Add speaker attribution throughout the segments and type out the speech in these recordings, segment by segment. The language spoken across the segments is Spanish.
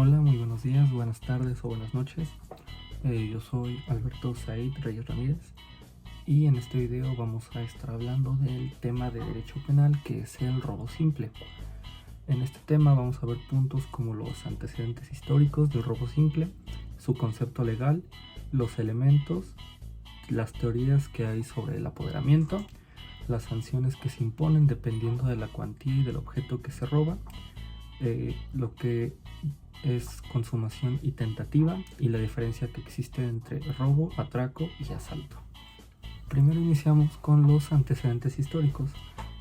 Speaker 1: Hola, muy buenos días, buenas tardes o buenas noches. Yo soy Alberto Said Reyes Ramírez y en este video vamos a estar hablando del tema de derecho penal, que es el robo simple. En este tema vamos a ver puntos como los antecedentes históricos del robo simple, su concepto legal, los elementos, las teorías que hay sobre el apoderamiento, las sanciones que se imponen dependiendo de la cuantía y del objeto que se roba, lo que es consumación y tentativa y la diferencia que existe entre robo, atraco y asalto. Primero iniciamos con los antecedentes históricos,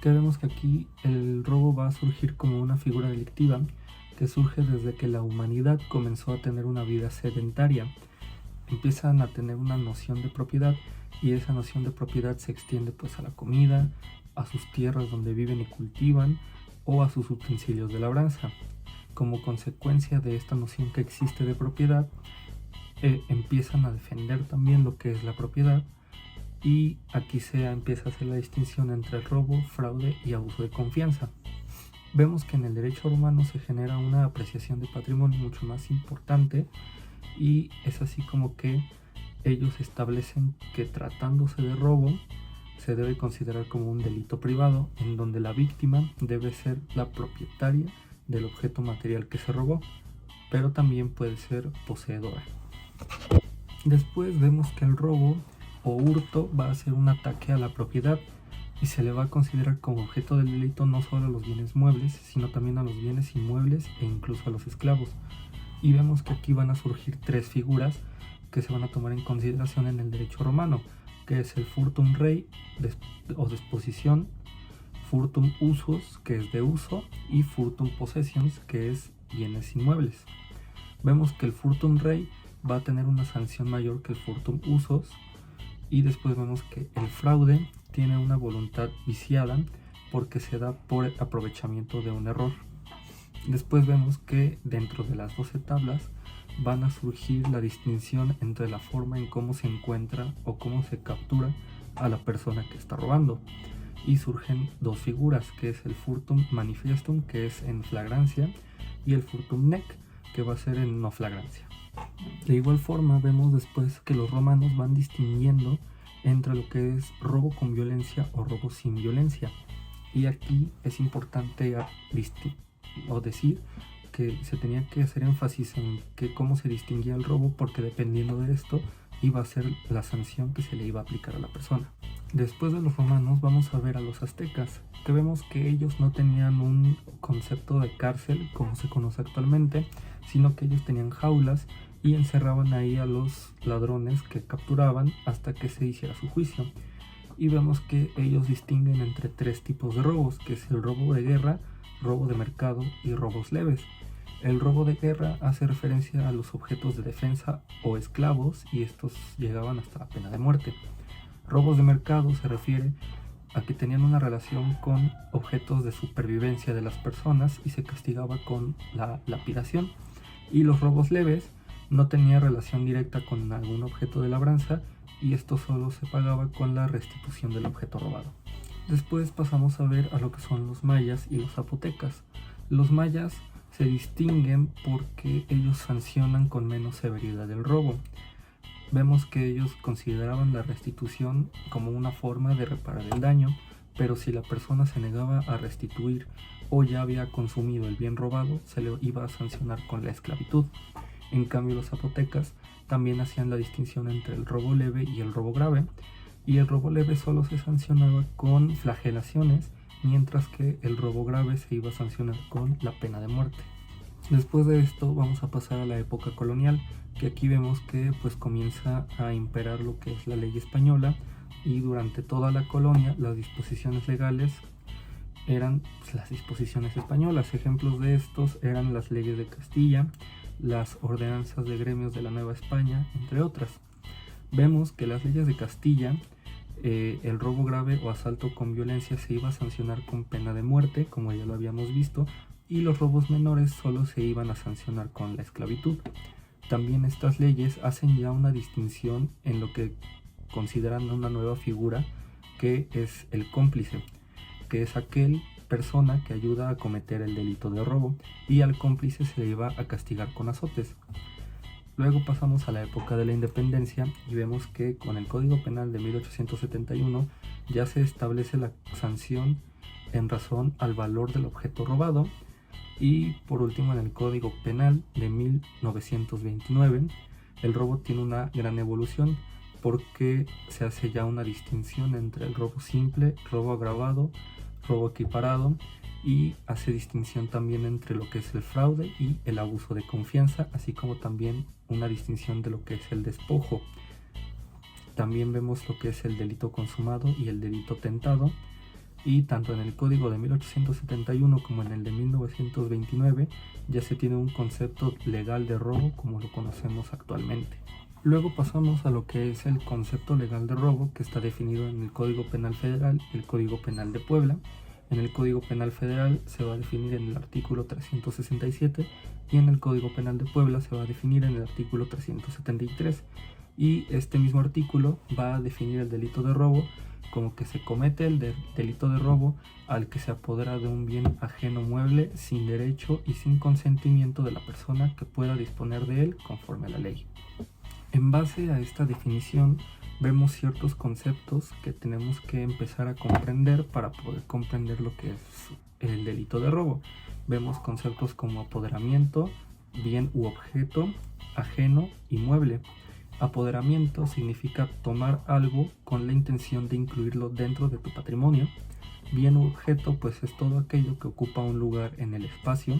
Speaker 1: que vemos que aquí el robo va a surgir como una figura delictiva que surge desde que la humanidad comenzó a tener una vida sedentaria. Empiezan a tener una noción de propiedad y esa noción de propiedad se extiende pues a la comida, a sus tierras donde viven y cultivan o a sus utensilios de labranza. Como consecuencia de esta noción que existe de propiedad, empiezan a defender también lo que es la propiedad, y aquí empieza a hacer la distinción entre robo, fraude y abuso de confianza. Vemos que en el derecho romano se genera una apreciación de patrimonio mucho más importante, y es así como que ellos establecen que tratándose de robo se debe considerar como un delito privado en donde la víctima debe ser la propietaria del objeto material que se robó, pero también puede ser poseedora. Después vemos que el robo o hurto va a ser un ataque a la propiedad y se le va a considerar como objeto del delito no solo a los bienes muebles, sino también a los bienes inmuebles e incluso a los esclavos. Y vemos que aquí van a surgir tres figuras que se van a tomar en consideración en el derecho romano, que es el furtum rei o disposición, furtum usus, que es de uso, y furtum possessions, que es bienes inmuebles. Vemos que el furtum rei va a tener una sanción mayor que el furtum usus, y después vemos que el fraude tiene una voluntad viciada porque se da por aprovechamiento de un error. Después vemos que dentro de las 12 tablas van a surgir la distinción entre la forma en cómo se encuentra o cómo se captura a la persona que está robando. Y surgen dos figuras, que es el furtum manifestum, que es en flagrancia, y el furtum nec, que va a ser en no flagrancia. De igual forma vemos después que los romanos van distinguiendo entre lo que es robo con violencia o robo sin violencia. Y aquí es importante decir que se tenía que hacer énfasis en que cómo se distinguía el robo, porque dependiendo de esto iba a ser la sanción que se le iba a aplicar a la persona. Después de los romanos vamos a ver a los aztecas, que vemos que ellos no tenían un concepto de cárcel como se conoce actualmente, sino que ellos tenían jaulas y encerraban ahí a los ladrones que capturaban hasta que se hiciera su juicio. Y vemos que ellos distinguen entre tres tipos de robos, que es el robo de guerra, robo de mercado y robos leves. El robo de guerra hace referencia a los objetos de defensa o esclavos, y estos llegaban hasta la pena de muerte. Robos de mercado se refiere a que tenían una relación con objetos de supervivencia de las personas y se castigaba con la lapidación. Y los robos leves no tenían relación directa con algún objeto de labranza, y esto solo se pagaba con la restitución del objeto robado. Después pasamos a ver a lo que son los mayas y los zapotecas. Los mayas se distinguen porque ellos sancionan con menos severidad el robo. Vemos que ellos consideraban la restitución como una forma de reparar el daño, pero si la persona se negaba a restituir o ya había consumido el bien robado, se le iba a sancionar con la esclavitud. En cambio, los zapotecas también hacían la distinción entre el robo leve y el robo grave, y el robo leve solo se sancionaba con flagelaciones, mientras que el robo grave se iba a sancionar con la pena de muerte. Después de esto vamos a pasar a la época colonial, que aquí vemos que pues comienza a imperar lo que es la ley española, y durante toda la colonia las disposiciones legales eran pues las disposiciones españolas. Ejemplos de estos eran las leyes de Castilla, las ordenanzas de gremios de la Nueva España, entre otras. Vemos que las leyes de Castilla, el robo grave o asalto con violencia se iba a sancionar con pena de muerte, como ya lo habíamos visto, y los robos menores solo se iban a sancionar con la esclavitud. También estas leyes hacen ya una distinción en lo que consideran una nueva figura, que es el cómplice, que es aquel persona que ayuda a cometer el delito de robo, y al cómplice se le iba a castigar con azotes. Luego pasamos a la época de la independencia y vemos que con el Código Penal de 1871 ya se establece la sanción en razón al valor del objeto robado. Y por último, en el Código Penal de 1929 el robo tiene una gran evolución, porque se hace ya una distinción entre el robo simple, robo agravado, robo equiparado, y hace distinción también entre lo que es el fraude y el abuso de confianza, así como también una distinción de lo que es el despojo. También vemos lo que es el delito consumado y el delito tentado, y tanto en el Código de 1871 como en el de 1929 ya se tiene un concepto legal de robo como lo conocemos actualmente. Luego pasamos a lo que es el concepto legal de robo, que está definido en el Código Penal Federal y el Código Penal de Puebla. En el Código Penal Federal se va a definir en el artículo 367 y en el Código Penal de Puebla se va a definir en el artículo 373. Y este mismo artículo va a definir el delito de robo como que se comete el delito de robo al que se apodera de un bien ajeno mueble sin derecho y sin consentimiento de la persona que pueda disponer de él conforme a la ley. En base a esta definición vemos ciertos conceptos que tenemos que empezar a comprender para poder comprender lo que es el delito de robo. Vemos conceptos como apoderamiento, bien u objeto, ajeno y mueble. Apoderamiento significa tomar algo con la intención de incluirlo dentro de tu patrimonio. Bien u objeto pues es todo aquello que ocupa un lugar en el espacio.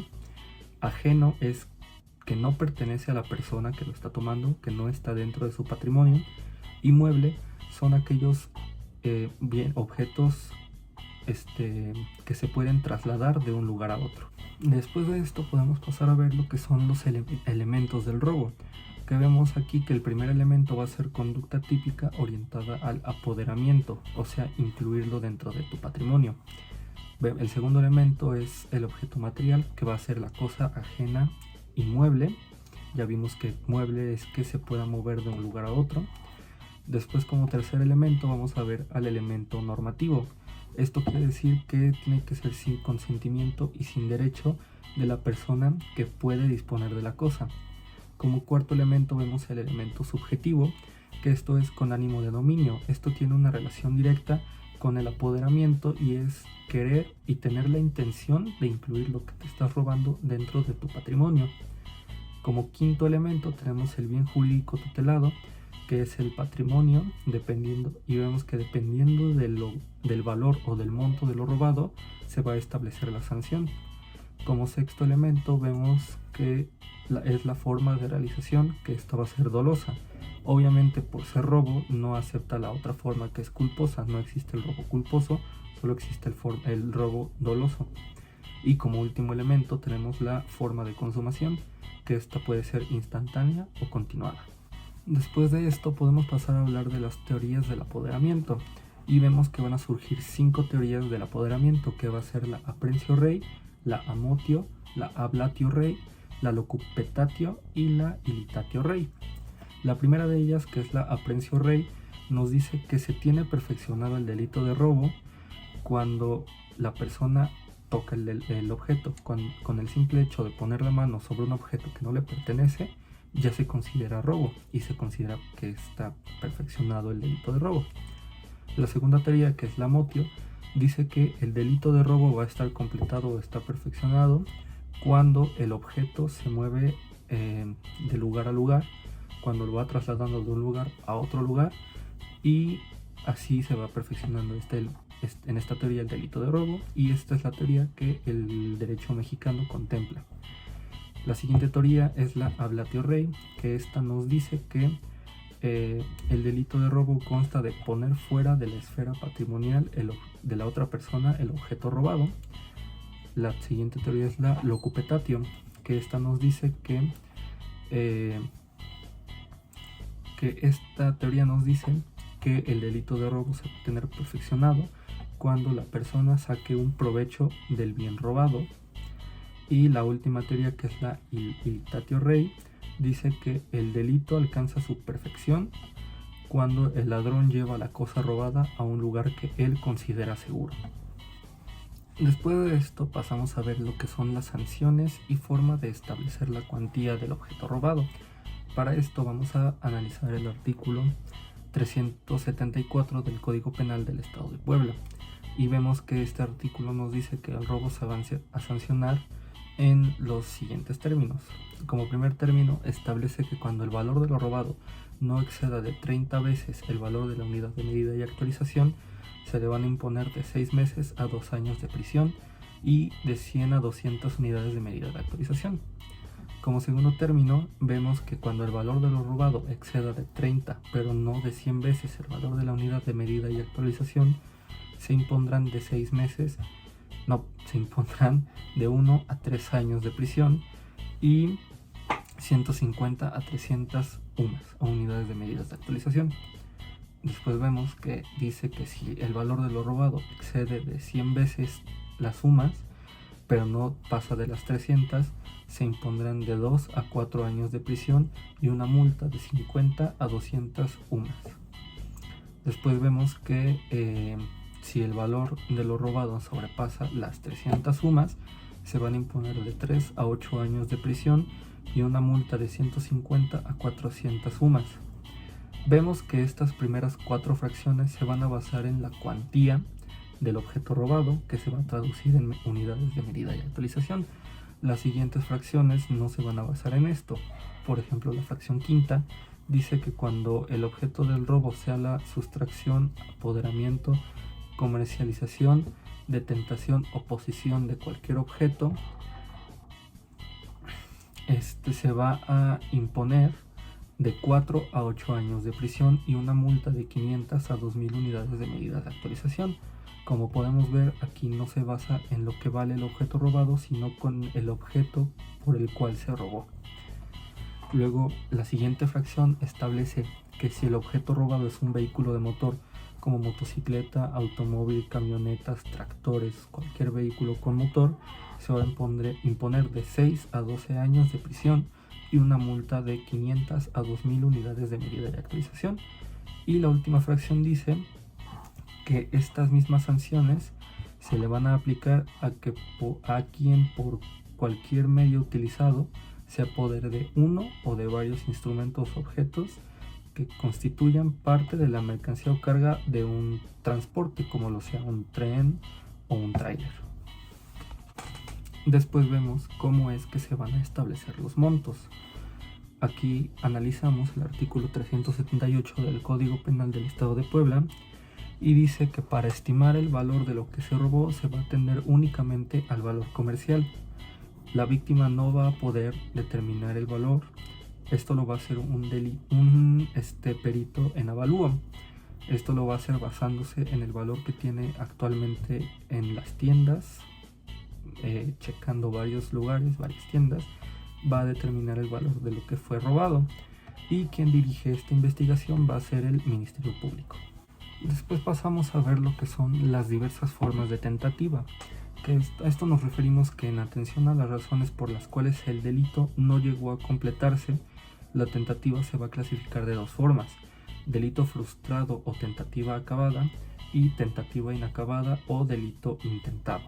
Speaker 1: Ajeno es que no pertenece a la persona que lo está tomando, que no está dentro de su patrimonio. Y mueble son aquellos objetos que se pueden trasladar de un lugar a otro. Después de esto podemos pasar a ver lo que son los elementos del robo, que vemos aquí que el primer elemento va a ser conducta típica orientada al apoderamiento, o sea, incluirlo dentro de tu patrimonio. El segundo elemento es el objeto material, que va a ser la cosa ajena y mueble. Ya vimos que mueble es que se pueda mover de un lugar a otro. Después, como tercer elemento, vamos a ver al elemento normativo. Esto quiere decir que tiene que ser sin consentimiento y sin derecho de la persona que puede disponer de la cosa. Como cuarto elemento vemos el elemento subjetivo, que esto es con ánimo de dominio. Esto tiene una relación directa con el apoderamiento y es querer y tener la intención de incluir lo que te estás robando dentro de tu patrimonio. Como quinto elemento tenemos el bien jurídico tutelado, que es el patrimonio, y vemos que dependiendo del valor o del monto de lo robado se va a establecer la sanción. Como sexto elemento vemos que es la forma de realización, que esta va a ser dolosa. Obviamente por ser robo no acepta la otra forma, que es culposa. No existe el robo culposo, solo existe el robo doloso. Y como último elemento tenemos la forma de consumación, que esta puede ser instantánea o continuada. Después de esto podemos pasar a hablar de las teorías del apoderamiento, y vemos que van a surgir 5 teorías del apoderamiento, que va a ser la apprehensio rei, la amotio, la ablatio rei, la locupetatio y la ilitatio rei. La primera de ellas, que es la apprehensio rei, nos dice que se tiene perfeccionado el delito de robo cuando la persona toca el objeto. Con el simple hecho de poner la mano sobre un objeto que no le pertenece, ya se considera robo y se considera que está perfeccionado el delito de robo. La segunda teoría, que es la amotio, dice que el delito de robo va a estar completado o está perfeccionado cuando el objeto se mueve de lugar a lugar, cuando lo va trasladando de un lugar a otro lugar, y así se va perfeccionando en esta teoría el delito de robo, y esta es la teoría que el derecho mexicano contempla. La siguiente teoría es la ablatio rei, que esta nos dice que el delito de robo consta de poner fuera de la esfera patrimonial de la otra persona el objeto robado. La siguiente teoría es la locupetatio, que esta nos dice que esta teoría nos dice que el delito de robo se puede tener perfeccionado cuando la persona saque un provecho del bien robado. Y la última teoría, que es la ilitatio rei, dice que el delito alcanza su perfección cuando el ladrón lleva la cosa robada a un lugar que él considera seguro. Después de esto pasamos a ver lo que son las sanciones y forma de establecer la cuantía del objeto robado. Para esto vamos a analizar el artículo 374 del Código Penal del Estado de Puebla. Y vemos que este artículo nos dice que el robo se va a sancionar en los siguientes términos. Como primer término, establece que cuando el valor de lo robado no exceda de 30 veces el valor de la unidad de medida y actualización, se le van a imponer de 6 meses a 2 años de prisión y de 100 a 200 unidades de medida de actualización. Como segundo término, vemos que cuando el valor de lo robado exceda de 30, pero no de 100 veces el valor de la unidad de medida y actualización, se impondrán de 6 meses, se impondrán de 1 a 3 años de prisión y 150 a 300 UMAS o unidades de medidas de actualización. Después vemos que dice que si el valor de lo robado excede de 100 veces las UMAS, pero no pasa de las 300, se impondrán de 2 a 4 años de prisión y una multa de 50 a 200 UMAS. Después vemos que si el valor de lo robado sobrepasa las 300 UMAS, se van a imponer de 3 a 8 años de prisión y una multa de 150 a 400 UMAS. Vemos que estas primeras 4 fracciones se van a basar en la cuantía del objeto robado, que se va a traducir en unidades de medida y actualización. Las siguientes fracciones no se van a basar en esto. Por ejemplo, la fracción quinta dice que cuando el objeto del robo sea la sustracción, apoderamiento, comercialización, detentación o posesión de cualquier objeto, se va a imponer de 4 a 8 años de prisión y una multa de 500 a 2000 unidades de medida de actualización. Como podemos ver, aquí no se basa en lo que vale el objeto robado, sino con el objeto por el cual se robó. Luego, la siguiente fracción establece que si el objeto robado es un vehículo de motor, como motocicleta, automóvil, camionetas, tractores, cualquier vehículo con motor, se va a imponer de 6 a 12 años de prisión y una multa de 500 a 2000 unidades de medida de actualización. Y la última fracción dice que estas mismas sanciones se le van a aplicar a quien por cualquier medio utilizado se apodere de uno o de varios instrumentos o objetos que constituyan parte de la mercancía o carga de un transporte, como lo sea un tren o un tráiler. Después vemos cómo es que se van a establecer los montos. Aquí analizamos el artículo 378 del Código Penal del Estado de Puebla y dice que para estimar el valor de lo que se robó se va a atender únicamente al valor comercial. La víctima no va a poder determinar el valor. Esto lo va a hacer un perito en avalúo. Esto lo va a hacer basándose en el valor que tiene actualmente en las tiendas, checando varios lugares, varias tiendas, va a determinar el valor de lo que fue robado. Y quien dirige esta investigación va a ser el Ministerio Público. Después pasamos a ver lo que son las diversas formas de tentativa. A esto nos referimos que en atención a las razones por las cuales el delito no llegó a completarse, la tentativa se va a clasificar de 2 formas: delito frustrado o tentativa acabada y tentativa inacabada o delito intentado.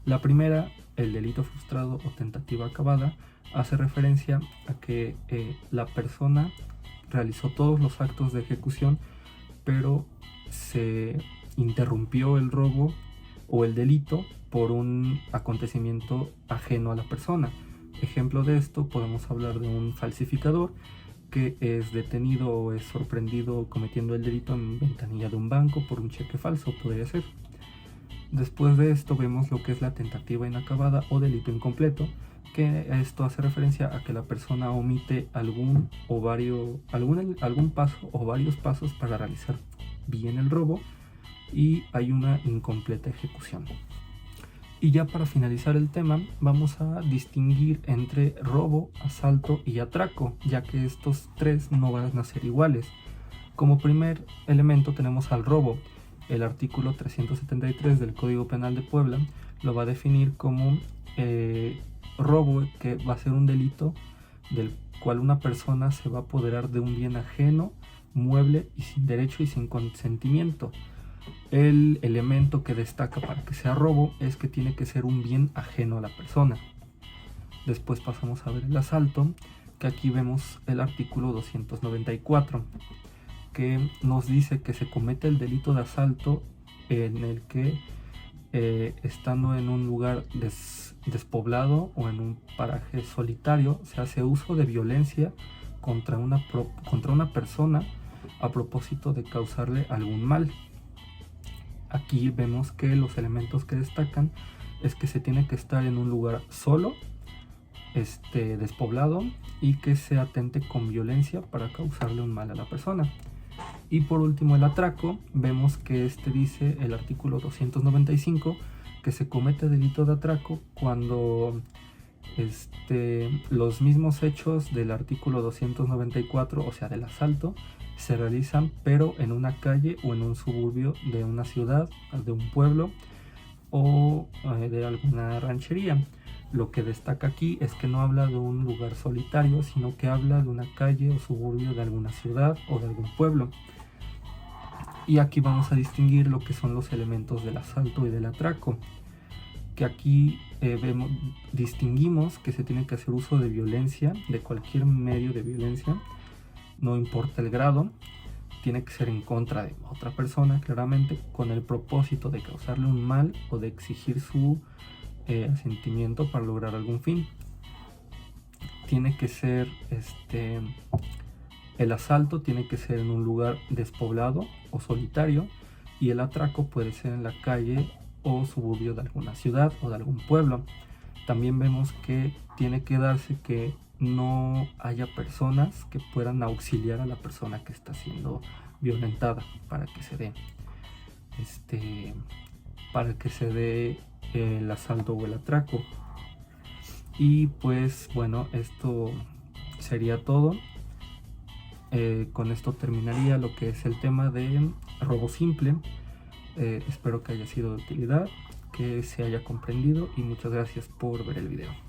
Speaker 1: La primera, el delito frustrado o tentativa acabada, hace referencia a que la persona realizó todos los actos de ejecución, pero se interrumpió el robo o el delito por un acontecimiento ajeno a la persona. Ejemplo de esto, podemos hablar de un falsificador que es detenido o es sorprendido cometiendo el delito en ventanilla de un banco por un cheque falso, podría ser. Después de esto vemos lo que es la tentativa inacabada o delito incompleto, que esto hace referencia a que la persona omite algún paso o varios pasos para realizar bien el robo y hay una incompleta ejecución. Y ya para finalizar el tema, vamos a distinguir entre robo, asalto y atraco, ya que estos 3 no van a ser iguales. Como primer elemento tenemos al robo. El artículo 373 del Código Penal de Puebla lo va a definir como robo, que va a ser un delito del cual una persona se va a apoderar de un bien ajeno, mueble y sin derecho y sin consentimiento. el elemento que destaca para que sea robo es que tiene que ser un bien ajeno a la persona. Después pasamos a ver el asalto, que aquí vemos el artículo 294, que nos dice que se comete el delito de asalto en el que estando en un lugar despoblado o en un paraje solitario se hace uso de violencia contra una persona a propósito de causarle algún mal. Aquí vemos que los elementos que destacan es que se tiene que estar en un lugar solo, despoblado, y que se atente con violencia para causarle un mal a la persona. Y por último el atraco, vemos que dice el artículo 295 que se comete delito de atraco cuando los mismos hechos del artículo 294, o sea del asalto, se realizan pero en una calle o en un suburbio de una ciudad, de un pueblo o de alguna ranchería. Lo que destaca aquí es que no habla de un lugar solitario, sino que habla de una calle o suburbio de alguna ciudad o de algún pueblo. Y aquí vamos a distinguir lo que son los elementos del asalto y del atraco, que aquí distinguimos que se tiene que hacer uso de violencia, de cualquier medio de violencia, no importa el grado, tiene que ser en contra de otra persona, claramente, con el propósito de causarle un mal o de exigir su asentimiento para lograr algún fin. Tiene que ser el asalto tiene que ser en un lugar despoblado o solitario, y el atraco puede ser en la calle o suburbio de alguna ciudad o de algún pueblo. También vemos que tiene que darse que no haya personas que puedan auxiliar a la persona que está siendo violentada para que se dé el asalto o el atraco. Y pues bueno, esto sería todo. Con esto terminaría lo que es el tema de robo simple. Espero que haya sido de utilidad, que se haya comprendido, y muchas gracias por ver el video.